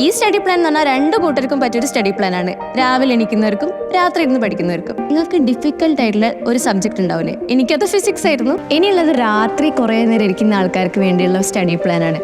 ഈ study plan എന്ന് പറഞ്ഞാൽ രണ്ട് കൂട്ടർക്കും പറ്റിയൊരു സ്റ്റഡി പ്ലാൻ ആണ്. രാവിലെ എണീക്കുന്നവർക്കും രാത്രി ഇരുന്ന് പഠിക്കുന്നവർക്കും. നിങ്ങൾക്ക് ഡിഫിക്കൽട്ട് ആയിട്ടുള്ള ഒരു സബ്ജക്ട് ഉണ്ടാവില്ലേ? എനിക്കത് ഫിസിക്സ് ആയിരുന്നു. ഇനിയുള്ളത് രാത്രി കുറേ നേരം ഇരിക്കുന്ന ആൾക്കാർക്ക് വേണ്ടിയുള്ള സ്റ്റഡി പ്ലാൻ ആണ്.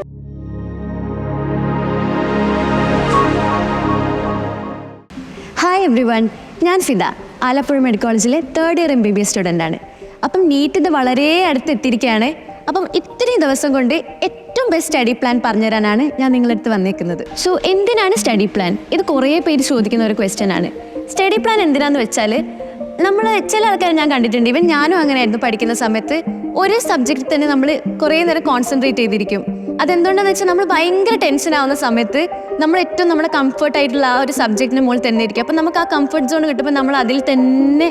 ഹായ് എവ്രി വൺ, ഞാൻ ഫിദ, ആലപ്പുഴ മെഡിക്കൽ കോളേജിലെ 3rd ഇയർ MBBS സ്റ്റുഡൻ്റ് ആണ്. അപ്പം നീറ്റിത് വളരെ അടുത്തെത്തിയിരിക്കുകയാണ്. അപ്പം ഇത്രയും ദിവസം കൊണ്ട് ഏറ്റവും ബെസ്റ്റ് സ്റ്റഡി പ്ലാൻ പറഞ്ഞുതരാനാണ് ഞാൻ നിങ്ങളടുത്ത് വന്നേക്കുന്നത്. സോ എന്തിനാണ് സ്റ്റഡി പ്ലാൻ? ഇത് കുറേ പേര് ചോദിക്കുന്ന ഒരു ക്വസ്റ്റ്യൻ ആണ്. സ്റ്റഡി പ്ലാൻ എന്തിനാന്ന് വെച്ചാൽ, നമ്മൾ ചില ആൾക്കാർ ഞാൻ കണ്ടിട്ടുണ്ട്, ഇവൻ ഞാനും അങ്ങനെയായിരുന്നു പഠിക്കുന്ന സമയത്ത്, ഒരു സബ്ജക്റ്റിൽ തന്നെ നമ്മൾ കുറേ നേരം കോൺസെൻട്രേറ്റ് ചെയ്തിരിക്കും. അതെന്തുകൊണ്ടാണെന്ന് വെച്ചാൽ നമ്മൾ ഭയങ്കര ടെൻഷൻ ആവുന്ന സമയത്ത് നമ്മൾ ഏറ്റവും നമ്മുടെ കംഫർട്ട് ആയിട്ടുള്ള ആ ഒരു സബ്ജക്റ്റിന് മുകളിൽ തന്നെ ഇരിക്കും. അപ്പം നമുക്ക് ആ കംഫർട്ട് സോൺ കിട്ടുമ്പോൾ നമ്മൾ അതിൽ തന്നെ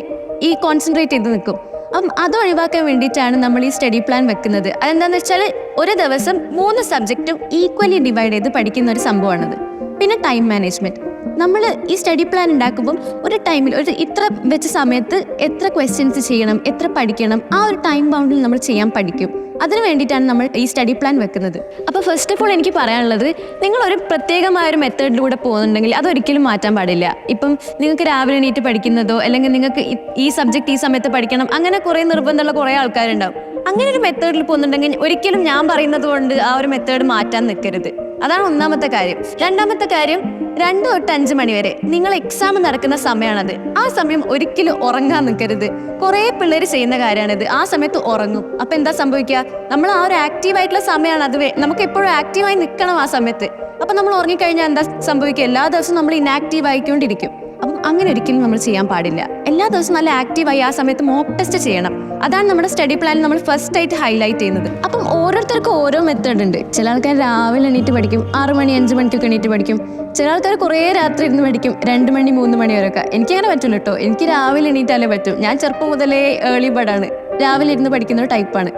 ഈ കോൺസെൻട്രേറ്റ് ചെയ്ത് നിൽക്കും. അപ്പം അത് ഒഴിവാക്കാൻ വേണ്ടിയിട്ടാണ് നമ്മൾ ഈ സ്റ്റഡി പ്ലാൻ വെക്കുന്നത്. അതെന്താണെന്ന് വെച്ചാൽ ഒരു ദിവസം 3 സബ്ജക്റ്റും ഈക്വലി ഡിവൈഡ് ചെയ്ത് പഠിക്കുന്ന ഒരു സംഭവമാണത്. പിന്നെ ടൈം മാനേജ്മെൻറ്റ്. നമ്മൾ ഈ സ്റ്റഡി പ്ലാൻ ഉണ്ടാക്കുമ്പം ഒരു ടൈമിൽ ഒരു ഇത്ര വെച്ച സമയത്ത് എത്ര ക്വസ്റ്റ്യൻസ് ചെയ്യണം, എത്ര പഠിക്കണം, ആ ഒരു ടൈം ബൗണ്ടിൽ നമ്മൾ ചെയ്യാൻ പഠിക്കും. അതിന് വേണ്ടിയിട്ടാണ് നമ്മൾ ഈ സ്റ്റഡി പ്ലാൻ വെക്കുന്നത്. അപ്പോൾ ഫസ്റ്റ് ഓഫ് ഓൾ എനിക്ക് പറയാനുള്ളത്, നിങ്ങളൊരു പ്രത്യേകമായൊരു മെത്തേഡിലൂടെ പോകുന്നുണ്ടെങ്കിൽ അതൊരിക്കലും മാറ്റാൻ പാടില്ല. ഇപ്പം നിങ്ങൾക്ക് രാവിലെ എണീറ്റ് പഠിക്കുന്നതോ അല്ലെങ്കിൽ നിങ്ങൾക്ക് ഈ സബ്ജക്റ്റ് ഈ സമയത്ത് പഠിക്കണം, അങ്ങനെ കുറേ നിർബന്ധമുള്ള കുറേ ആൾക്കാരുണ്ടാവും. അങ്ങനെ ഒരു മെത്തേഡിൽ പോകുന്നുണ്ടെങ്കിൽ ഒരിക്കലും ഞാൻ പറയുന്നത് കൊണ്ട് ആ ഒരു മെത്തേഡ് മാറ്റാൻ നിൽക്കരുത്. അതാണ് ഒന്നാമത്തെ കാര്യം. രണ്ടാമത്തെ കാര്യം, 2 തൊട്ട് 5 മണി വരെ നിങ്ങൾ എക്സാം നടക്കുന്ന സമയമാണത്. ആ സമയം ഒരിക്കലും ഉറങ്ങാൻ നിൽക്കരുത്. കുറേ പിള്ളേർ ചെയ്യുന്ന കാര്യമാണിത്. ആ സമയത്ത് ഉറങ്ങും. അപ്പം എന്താ സംഭവിക്കുക? നമ്മൾ ആ ഒരു ആക്റ്റീവായിട്ടുള്ള സമയമാണ് അത്. നമുക്ക് എപ്പോഴും ആക്റ്റീവായി നിൽക്കണം ആ സമയത്ത്. അപ്പം നമ്മൾ ഉറങ്ങിക്കഴിഞ്ഞാൽ എന്താ സംഭവിക്കുക? എല്ലാ ദിവസവും നമ്മൾ ഇനാക്റ്റീവ് ആയിക്കൊണ്ടിരിക്കും. അപ്പം അങ്ങനെ ഒരിക്കലും നമ്മൾ ചെയ്യാൻ പാടില്ല. എല്ലാ ദിവസവും നല്ല ആക്റ്റീവായി ആ സമയത്ത് മോക്ക് ടെസ്റ്റ് ചെയ്യണം. അതാണ് നമ്മുടെ സ്റ്റഡി പ്ലാനിൽ നമ്മൾ ഫസ്റ്റ് ആയിട്ട് ഹൈലൈറ്റ് ചെയ്യുന്നത്. അപ്പം ഓരോരുത്തർക്കും ഓരോ മെത്തേഡ് ഉണ്ട്. ചില ആൾക്കാർ രാവിലെ എണീറ്റ് പഠിക്കും, 6 മണി 5 മണിക്കൊക്കെ എണീറ്റ് പഠിക്കും. ചില ആൾക്കാർ കുറേ രാത്രി ഇരുന്ന് പഠിക്കും, 2 മണി 3 മണി വരെയൊക്കെ. എനിക്കങ്ങനെ പറ്റില്ല കേട്ടോ. എനിക്ക് രാവിലെ എണീറ്റാലേ പറ്റും. ഞാൻ ചെറുപ്പം മുതലേ ഏർലി ബേർഡാണ്, രാവിലെ ഇരുന്ന് പഠിക്കുന്ന ഒരു ടൈപ്പാണ്.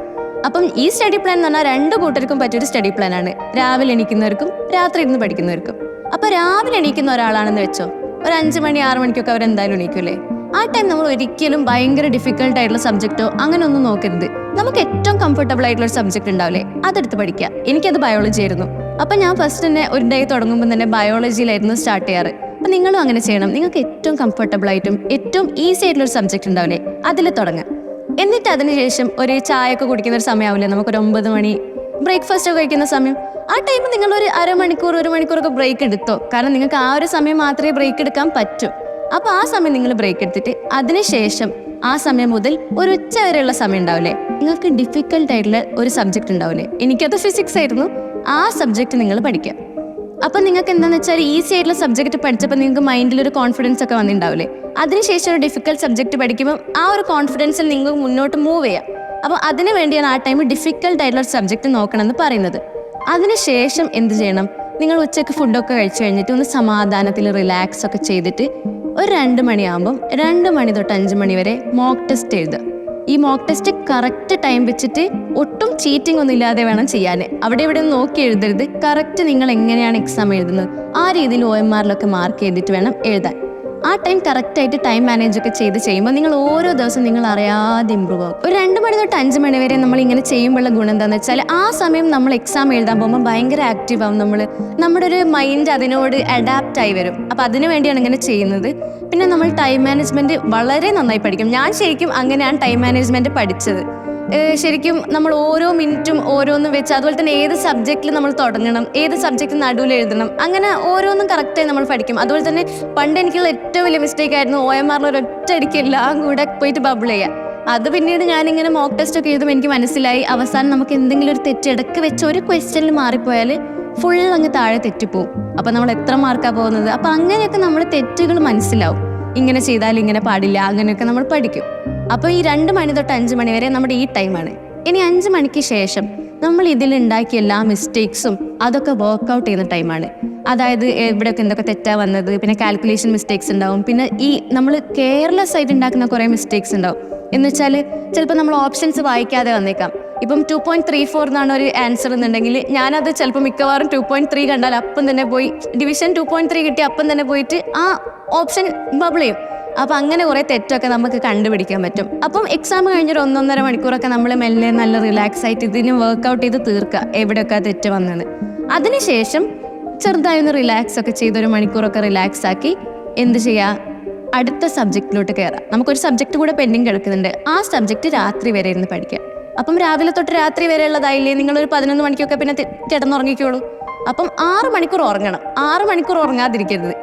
അപ്പം ഈ സ്റ്റഡി പ്ലാൻ എന്ന് പറഞ്ഞാൽ രണ്ട് കൂട്ടർക്കും പറ്റിയൊരു സ്റ്റഡി പ്ലാൻ ആണ്. രാവിലെ എണീക്കുന്നവർക്കും രാത്രി ഇരുന്ന് പഠിക്കുന്നവർക്കും. അപ്പോൾ രാവിലെ എണീക്കുന്ന ഒരാളാണെന്ന് വെച്ചോ, ഒരു 5 മണി 6 മണിക്കൊക്കെ അവരെന്തായാലും എണീക്കൂലേ. ആ ടൈം നമ്മൾ ഒരിക്കലും ഭയങ്കര ഡിഫിക്കൽട്ട് ആയിട്ടുള്ള സബ്ജക്റ്റോ അങ്ങനെ ഒന്നും നോക്കരുത്. നമുക്ക് ഏറ്റവും കംഫർട്ടബിൾ ആയിട്ടുള്ള ഒരു സബ്ജക്റ്റ് ഉണ്ടാവില്ലേ, അതെടുത്ത് പഠിക്കുക. എനിക്കത് ബയോളജി ആയിരുന്നു. അപ്പം ഞാൻ ഫസ്റ്റ് തന്നെ ഒരു ഡേ തുടങ്ങുമ്പോൾ തന്നെ ബയോളജിയിലായിരുന്നു സ്റ്റാർട്ട് ചെയ്യാറ്. അപ്പം നിങ്ങളും അങ്ങനെ ചെയ്യണം. നിങ്ങൾക്ക് ഏറ്റവും കംഫർട്ടബിൾ ആയിട്ടും ഏറ്റവും ഈസി ആയിട്ടുള്ള ഒരു സബ്ജക്റ്റ് ഉണ്ടാവില്ലേ, അതിൽ തുടങ്ങുക. എന്നിട്ട് അതിനുശേഷം ഒരു ചായയൊക്കെ കുടിക്കുന്ന ഒരു സമയമാവില്ലേ, നമുക്കൊരു 9 മണി ബ്രേക്ക്ഫാസ്റ്റ് ഒക്കെ കഴിക്കുന്ന സമയം. ആ ടൈം നിങ്ങളൊരു 1/2 മണിക്കൂർ 1 മണിക്കൂറൊക്കെ ബ്രേക്ക് എടുത്തോ. കാരണം നിങ്ങൾക്ക് ആ ഒരു സമയം മാത്രമേ ബ്രേക്ക് എടുക്കാൻ പറ്റൂ. അപ്പോൾ ആ സമയം നിങ്ങൾ ബ്രേക്ക് എടുത്തിട്ട് അതിനുശേഷം ആ സമയം മുതൽ ഒരു ഉച്ച വരെയുള്ള സമയം ഉണ്ടാവില്ലേ, നിങ്ങൾക്ക് ഡിഫിക്കൽട്ട് ആയിട്ടുള്ള ഒരു സബ്ജക്റ്റ് ഉണ്ടാവില്ലേ. എനിക്കത് ഫിസിക്സ് ആയിരുന്നു. ആ സബ്ജക്റ്റ് നിങ്ങൾ പഠിക്കുക. അപ്പം നിങ്ങൾക്ക് എന്താണെന്ന് വെച്ചാൽ ഈസി ആയിട്ടുള്ള സബ്ജക്റ്റ് പഠിച്ചപ്പോൾ നിങ്ങൾക്ക് മൈൻഡിലൊരു കോൺഫിഡൻസ് ഒക്കെ വന്നിട്ടുണ്ടാവില്ലേ. അതിനുശേഷം ഒരു ഡിഫിക്കൽട്ട് സബ്ജക്റ്റ് പഠിക്കുമ്പോൾ ആ ഒരു കോൺഫിഡൻസിൽ നിങ്ങൾക്ക് മുന്നോട്ട് മൂവ് ചെയ്യാം. അപ്പോൾ അതിന് വേണ്ടിയാണ് ആ ടൈം ഡിഫിക്കൽട്ട് ആയിട്ടുള്ള ഒരു സബ്ജക്റ്റ് നോക്കണമെന്ന് പറയുന്നത്. അതിനുശേഷം എന്ത് ചെയ്യണം? നിങ്ങൾ ഉച്ചയ്ക്ക് ഫുഡൊക്കെ കഴിച്ചു കഴിഞ്ഞിട്ട് ഒന്ന് സമാധാനത്തിൽ റിലാക്സ് ഒക്കെ ചെയ്തിട്ട് ഒരു 2 മണിയാകുമ്പം 2 മണി തൊട്ട് 5 മണി വരെ മോക്ക് ടെസ്റ്റ് എഴുതുക. ഈ മോക്ക് ടെസ്റ്റ് കറക്റ്റ് ടൈം വെച്ചിട്ട് ഒട്ടും ചീറ്റിംഗ് ഒന്നും ഇല്ലാതെ വേണം ചെയ്യാൻ. അവിടെ ഇവിടെ ഒന്നും നോക്കി എഴുതരുത്. കറക്റ്റ് നിങ്ങൾ എങ്ങനെയാണ് എക്സാം എഴുതുന്നത് ആ രീതിയിൽ OMRലൊക്കെ മാർക്ക് ചെയ്തിട്ട് വേണം എഴുതാൻ. ആ ടൈം കറക്റ്റായിട്ട് ടൈം മാനേജ് ഒക്കെ ചെയ്യുമ്പോൾ നിങ്ങൾ ഓരോ ദിവസം നിങ്ങൾ അറിയാതെ ഇമ്പ്രൂവ് ആകും. ഒരു 2 മണി തൊട്ട് 5 മണി വരെ നമ്മൾ ഇങ്ങനെ ചെയ്യുമ്പോഴുള്ള ഗുണം എന്താണെന്ന് വെച്ചാൽ, ആ സമയം നമ്മൾ എക്സാം എഴുതാൻ പോകുമ്പോൾ ഭയങ്കര ആക്റ്റീവ് ആവും. നമ്മുടെ ഒരു മൈൻഡ് അതിനോട് അഡാപ്റ്റ് ആയി വരും. അപ്പോൾ അതിനു വേണ്ടിയാണ് ഇങ്ങനെ ചെയ്യുന്നത്. പിന്നെ നമ്മൾ ടൈം മാനേജ്മെൻറ്റ് വളരെ നന്നായി പഠിക്കും. ഞാൻ ശരിക്കും അങ്ങനെയാണ് ടൈം മാനേജ്മെൻറ്റ് പഠിച്ചത്. ശരിക്കും നമ്മൾ ഓരോ മിനിറ്റും ഓരോന്നും വെച്ച്, അതുപോലെ തന്നെ ഏത് സബ്ജക്റ്റിൽ നമ്മൾ തുടങ്ങണം, ഏത് സബ്ജക്റ്റ് നടുവിൽ എഴുതണം, അങ്ങനെ ഓരോന്നും കറക്റ്റായി നമ്മൾ പഠിക്കും. അതുപോലെ തന്നെ പണ്ട് എനിക്കുള്ള ഏറ്റവും വലിയ മിസ്റ്റേക്ക് ആയിരുന്നു OMRൽ ഒരൊറ്റയടിക്ക് എല്ലാം കൂടെ പോയിട്ട് ബബിൾ ചെയ്യുക. അത് പിന്നീട് ഞാനിങ്ങനെ മോക്ക് ടെസ്റ്റ് ഒക്കെ എഴുതുമ്പോൾ എനിക്ക് മനസ്സിലായി, അവസാനം നമുക്ക് എന്തെങ്കിലും ഒരു തെറ്റ് ഇടയ്ക്ക് വെച്ച് ഒരു ക്വസ്റ്റ്യനിൽ മാറിപ്പോയാൽ ഫുൾ അങ്ങ് താഴെ തെറ്റിപ്പോവും. അപ്പം നമ്മൾ എത്ര മാർക്കാണ് പോകുന്നത്. അപ്പം അങ്ങനെയൊക്കെ നമ്മൾ തെറ്റുകൾ മനസ്സിലാവും. ഇങ്ങനെ ചെയ്താൽ ഇങ്ങനെ പാടില്ല, അങ്ങനെയൊക്കെ നമ്മൾ പഠിക്കും. അപ്പോൾ ഈ 2 മണി തൊട്ട് 5 മണി വരെ നമ്മുടെ ഈ ടൈമാണ്. ഇനി 5 മണിക്ക് ശേഷം നമ്മൾ ഇതിലുണ്ടാക്കിയ എല്ലാ മിസ്റ്റേക്സും അതൊക്കെ വർക്കൗട്ട് ചെയ്യുന്ന ടൈമാണ്. അതായത് എവിടെയൊക്കെ എന്തൊക്കെ തെറ്റാ വന്നത്, പിന്നെ കാൽക്കുലേഷൻ മിസ്റ്റേക്സ് ഉണ്ടാവും, പിന്നെ ഈ നമ്മൾ കെയർലെസ് ആയിട്ട് ഉണ്ടാക്കുന്ന കുറേ മിസ്റ്റേക്സ് ഉണ്ടാവും. എന്ന് വെച്ചാൽ ചിലപ്പോൾ നമ്മൾ ഓപ്ഷൻസ് വായിക്കാതെ വന്നേക്കാം. ഇപ്പം 2.34 എന്നാണ് ഒരു ആൻസർ എന്നുണ്ടെങ്കിൽ ഞാനത് ചിലപ്പോൾ മിക്കവാറും 2.3 കണ്ടാൽ അപ്പം തന്നെ പോയി ഡിവിഷൻ 2.3 കിട്ടി അപ്പം തന്നെ പോയിട്ട് ആ ഓപ്ഷൻ ബബിൾ ചെയ്യും. അപ്പോൾ അങ്ങനെ കുറേ തെറ്റൊക്കെ നമുക്ക് കണ്ടുപിടിക്കാൻ പറ്റും. അപ്പം എക്സാം കഴിഞ്ഞൊരു 1-1.5 മണിക്കൂറൊക്കെ നമ്മൾ മെല്ലെ നല്ല റിലാക്സ് ആയിട്ട് ഇതിന് വർക്കൗട്ട് ചെയ്ത് തീർക്കുക എവിടെയൊക്കെ തെറ്റ് വന്നത്. അതിനുശേഷം ചെറുതായൊന്ന് റിലാക്സ് ഒക്കെ ചെയ്ത് 1 മണിക്കൂറൊക്കെ റിലാക്സ് ആക്കി എന്ത് ചെയ്യുക, അടുത്ത സബ്ജക്റ്റിലോട്ട് കയറാം. നമുക്കൊരു സബ്ജക്റ്റ് കൂടെ പെൻഡിങ് കിടക്കുന്നുണ്ട്, ആ സബ്ജക്റ്റ് രാത്രി വരെ ഇരുന്ന് പഠിക്കാം. അപ്പം രാവിലെ തൊട്ട് രാത്രി വരെ ഉള്ളതായില്ലേ, നിങ്ങളൊരു 11 മണിക്കൊക്കെ പിന്നെ കിടന്നുറങ്ങിക്കോളൂ. അപ്പം 6 മണിക്കൂർ ഉറങ്ങണം. 6 മണിക്കൂർ ഉറങ്ങാതിരിക്കരുത്.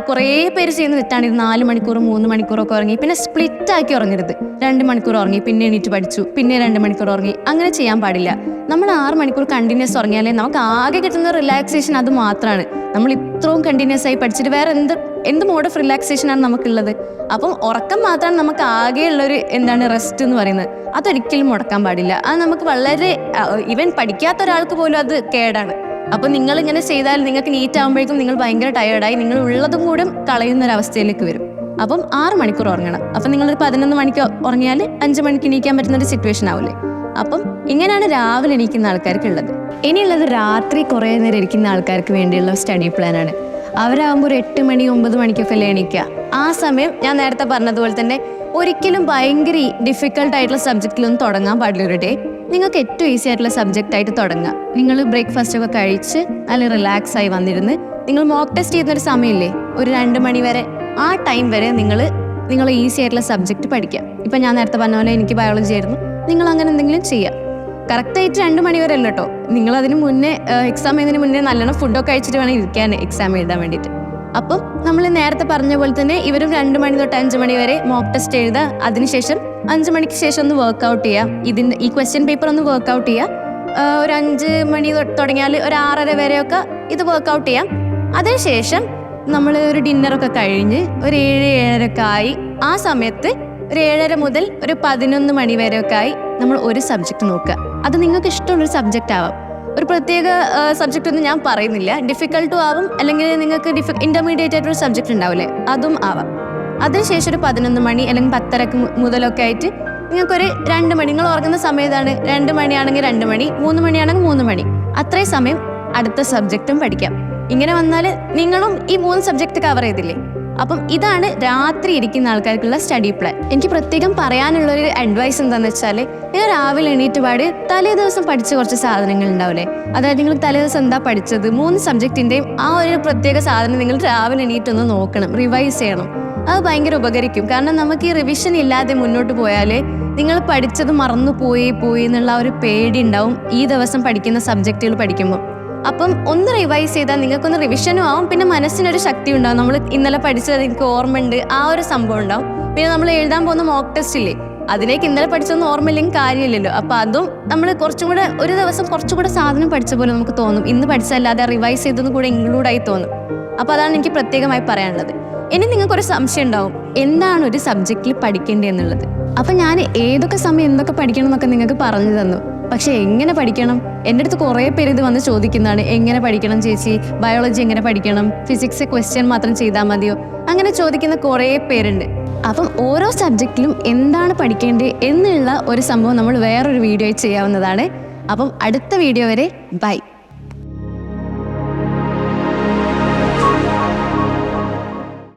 കുറേ പേര് ചെയ്യുന്ന തെറ്റാണ് ഇത്. 4 മണിക്കൂർ 3 മണിക്കൂറൊക്കെ ഉറങ്ങി പിന്നെ സ്പ്ലിറ്റ് ആക്കി ഉറങ്ങരുത്. 2 മണിക്കൂർ ഉറങ്ങി പിന്നെ എണീറ്റ് പഠിച്ചു, പിന്നെ 2 മണിക്കൂർ ഉറങ്ങി, അങ്ങനെ ചെയ്യാൻ പാടില്ല. നമ്മൾ 6 മണിക്കൂർ കണ്ടിന്യൂസ് ഉറങ്ങിയാലേ നമുക്ക് ആകെ കിട്ടുന്ന റിലാക്സേഷൻ അത് മാത്രമാണ്. നമ്മൾ ഇത്രയും കണ്ടിന്യൂസ് ആയി പഠിച്ചിട്ട് വേറെ എന്ത് മോഡ് ഓഫ് റിലാക്സേഷനാണ് നമുക്കുള്ളത്? അപ്പം ഉറക്കം മാത്രമാണ് നമുക്ക് ആകെയുള്ളൊരു റെസ്റ്റ് എന്ന് പറയുന്നത്. അതൊരിക്കലും മുടക്കാൻ പാടില്ല. അത് നമുക്ക് വളരെ ഈവൻ പഠിക്കാത്ത ഒരാൾക്ക് പോലും അത് കേടാണ്. അപ്പം നിങ്ങൾ ഇങ്ങനെ ചെയ്താൽ നിങ്ങൾക്ക് നീറ്റ് ആകുമ്പോഴേക്കും നിങ്ങൾ ഭയങ്കര ടയേർഡായി നിങ്ങൾ ഉള്ളതും കൂടെ കളയുന്നൊരവസ്ഥയിലേക്ക് വരും. അപ്പം 6 മണിക്കൂർ ഉറങ്ങണം. അപ്പം നിങ്ങളൊരു 11 മണിക്ക് ഉറങ്ങിയാൽ 5 മണിക്ക് എണീക്കാൻ പറ്റുന്നൊരു സിറ്റുവേഷൻ ആവില്ലേ? അപ്പം ഇങ്ങനെയാണ് രാവിലെ എണീക്കുന്ന ആൾക്കാർക്കുള്ളത്. ഇനിയുള്ളത് രാത്രി കുറേ നേരം ഇരിക്കുന്ന ആൾക്കാർക്ക് വേണ്ടിയുള്ള സ്റ്റഡി പ്ലാനാണ്. അവരാകുമ്പോൾ ഒരു 8 മണി 9 മണിക്കൊക്കെ അല്ലേ എണീക്കുക. ആ സമയം ഞാൻ നേരത്തെ പറഞ്ഞതുപോലെ തന്നെ ഒരിക്കലും ഭയങ്കര ഡിഫിക്കൽട്ടായിട്ടുള്ള സബ്ജക്റ്റിലൊന്നും തുടങ്ങാൻ പാടില്ല. ഒരു ഡേ നിങ്ങൾക്ക് ഏറ്റവും ഈസി ആയിട്ടുള്ള സബ്ജക്റ്റായിട്ട് തുടങ്ങുക. നിങ്ങൾ ബ്രേക്ക്ഫാസ്റ്റ് ഒക്കെ കഴിച്ച് നല്ല റിലാക്സ് ആയി വന്നിരുന്ന് നിങ്ങൾ മോക്ക് ടെസ്റ്റ് ചെയ്യുന്നൊരു സമയമില്ലേ, ഒരു 2 മണി വരെ, ആ ടൈം വരെ നിങ്ങൾ ഈസി ആയിട്ടുള്ള സബ്ജക്റ്റ് പഠിക്കുക. ഇപ്പം ഞാൻ നേരത്തെ പറഞ്ഞ പോലെ എനിക്ക് ബയോളജി ആയിരുന്നു, നിങ്ങൾ അങ്ങനെ എന്തെങ്കിലും ചെയ്യുക. കറക്റ്റായിട്ട് 2 മണി വരെ അല്ല കേട്ടോ. നിങ്ങളതിന് മുന്നേ എക്സാം ചെയ്യുന്നതിന് മുന്നേ നല്ലോണം ഫുഡൊക്കെ കഴിച്ചിട്ട് വേണം ഇരിക്കാൻ എക്സാം എഴുതാൻ വേണ്ടിയിട്ട്. അപ്പം നമ്മൾ നേരത്തെ പറഞ്ഞ പോലെ തന്നെ ഇവരും 2 മണി തൊട്ട് 5 മണി വരെ മോക്ക് ടെസ്റ്റ് എഴുതുക. അതിനുശേഷം 5 മണിക്ക് ശേഷം ഒന്ന് വർക്കൗട്ട് ചെയ്യുക. ഈ ക്വസ്റ്റ്യൻ പേപ്പർ ഒന്ന് വർക്കൗട്ട് ചെയ്യുക. ഒരു 5 മണി തുടങ്ങിയാൽ ഒരു 6:30 വരെയൊക്കെ ഇത് വർക്കൗട്ട് ചെയ്യാം. അതിനുശേഷം നമ്മൾ ഒരു ഡിന്നറൊക്കെ കഴിഞ്ഞ് ഒരു 7-7:30 ഒക്കെ ആയി, ആ സമയത്ത് ഒരു 7:30 മുതൽ ഒരു 11 മണി വരെയൊക്കെ ആയി നമ്മൾ ഒരു സബ്ജക്റ്റ് നോക്കുക. അത് നിങ്ങൾക്ക് ഇഷ്ടമുള്ളൊരു സബ്ജക്റ്റ് ആവാം. ഒരു പ്രത്യേക സബ്ജക്റ്റ് ഒന്നും ഞാൻ പറയുന്നില്ല. ഡിഫിക്കൽട്ടും ആവും, അല്ലെങ്കിൽ നിങ്ങൾക്ക് ഇന്റർമീഡിയറ്റ് ആയിട്ടൊരു സബ്ജക്റ്റ് ഉണ്ടാവില്ലേ, അതും ആവാം. അതിനുശേഷം ഒരു 11 മണി അല്ലെങ്കിൽ 10:30 മുതലൊക്കെ ആയിട്ട് നിങ്ങൾക്കൊരു 2 മണി, നിങ്ങൾ ഉറങ്ങുന്ന സമയത്താണ് 2 മണിയാണെങ്കിൽ 2 മണി, 3 മണിയാണെങ്കിൽ 3 മണി, അത്രയും സമയം അടുത്ത സബ്ജക്റ്റും പഠിക്കാം. ഇങ്ങനെ വന്നാൽ നിങ്ങളും ഈ 3 സബ്ജക്റ്റ് കവർ ചെയ്തില്ലേ. അപ്പം ഇതാണ് രാത്രി ഇരിക്കുന്ന ആൾക്കാർക്കുള്ള സ്റ്റഡി പ്ലാൻ. എനിക്ക് പ്രത്യേകം പറയാനുള്ളൊരു അഡ്വൈസ് എന്താണെന്ന് വെച്ചാൽ, നിങ്ങൾ രാവിലെ എണീറ്റ് പാടി തലേ ദിവസം പഠിച്ച കുറച്ച് സാധനങ്ങൾ ഉണ്ടാവില്ലേ, അതായത് നിങ്ങൾ തലേ ദിവസം എന്താ പഠിച്ചത്, 3 സബ്ജക്റ്റിൻ്റെയും ആ ഒരു പ്രത്യേക സാധനം നിങ്ങൾ രാവിലെ എണീറ്റൊന്ന് നോക്കണം, റിവൈസ് ചെയ്യണം. അത് ഭയങ്കര ഉപകരിക്കും. കാരണം നമുക്ക് ഈ റിവിഷൻ ഇല്ലാതെ മുന്നോട്ട് പോയാൽ നിങ്ങൾ പഠിച്ചത് മറന്നു പോയി എന്നുള്ള ഒരു പേടി ഉണ്ടാവും ഈ ദിവസം പഠിക്കുന്ന സബ്ജക്റ്റുകൾ പഠിക്കുമ്പോൾ. അപ്പം ഒന്ന് റിവൈസ് ചെയ്താൽ നിങ്ങൾക്കൊന്ന് റിവിഷനും ആവും, പിന്നെ മനസ്സിനൊരു ശക്തി ഉണ്ടാവും. നമ്മൾ ഇന്നലെ പഠിച്ചത് എനിക്ക് ഓർമ്മയുണ്ട്, ആ ഒരു സംഭവം ഉണ്ടാവും. പിന്നെ നമ്മൾ എഴുതാൻ പോകുന്ന മോക്ക് ടെസ്റ്റ് ഇല്ലേ, അതിലേക്ക് ഇന്നലെ പഠിച്ചൊന്നും ഓർമ്മയില്ലെങ്കിൽ കാര്യമില്ലല്ലോ. അപ്പം അതും നമ്മൾ ഒരു ദിവസം കുറച്ചുകൂടെ സാധനം പഠിച്ച പോലെ നമുക്ക് തോന്നും. ഇന്ന് പഠിച്ചതല്ലാതെ റിവൈസ് ചെയ്തതും കൂടെ ഇൻക്ലൂഡായി തോന്നും. അപ്പോൾ അതാണ് എനിക്ക് പ്രത്യേകമായി പറയാനുള്ളത്. ഇനി നിങ്ങൾക്കൊരു സംശയം ഉണ്ടാവും, എന്താണ് ഒരു സബ്ജക്റ്റിൽ പഠിക്കേണ്ടതെന്നുള്ളത്. അപ്പം ഞാൻ ഏതൊക്കെ സമയം എന്തൊക്കെ പഠിക്കണം എന്നൊക്കെ നിങ്ങൾക്ക് പറഞ്ഞു തന്നു. പക്ഷെ എങ്ങനെ പഠിക്കണം? എൻ്റെ അടുത്ത് കുറേ പേര് ഇത് വന്ന് ചോദിക്കുന്നതാണ്, എങ്ങനെ പഠിക്കണം ചേച്ചി, ബയോളജി എങ്ങനെ പഠിക്കണം, ഫിസിക്സ് ക്വസ്റ്റ്യൻ മാത്രം ചെയ്താൽ മതിയോ, അങ്ങനെ ചോദിക്കുന്ന കുറേ പേരുണ്ട്. അപ്പം ഓരോ സബ്ജക്റ്റിലും എന്താണ് പഠിക്കേണ്ടത് എന്നുള്ള ഒരു സംഭവം നമ്മൾ വേറൊരു വീഡിയോ ചെയ്യാവുന്നതാണ്. അപ്പം അടുത്ത വീഡിയോ വരെ ബൈ.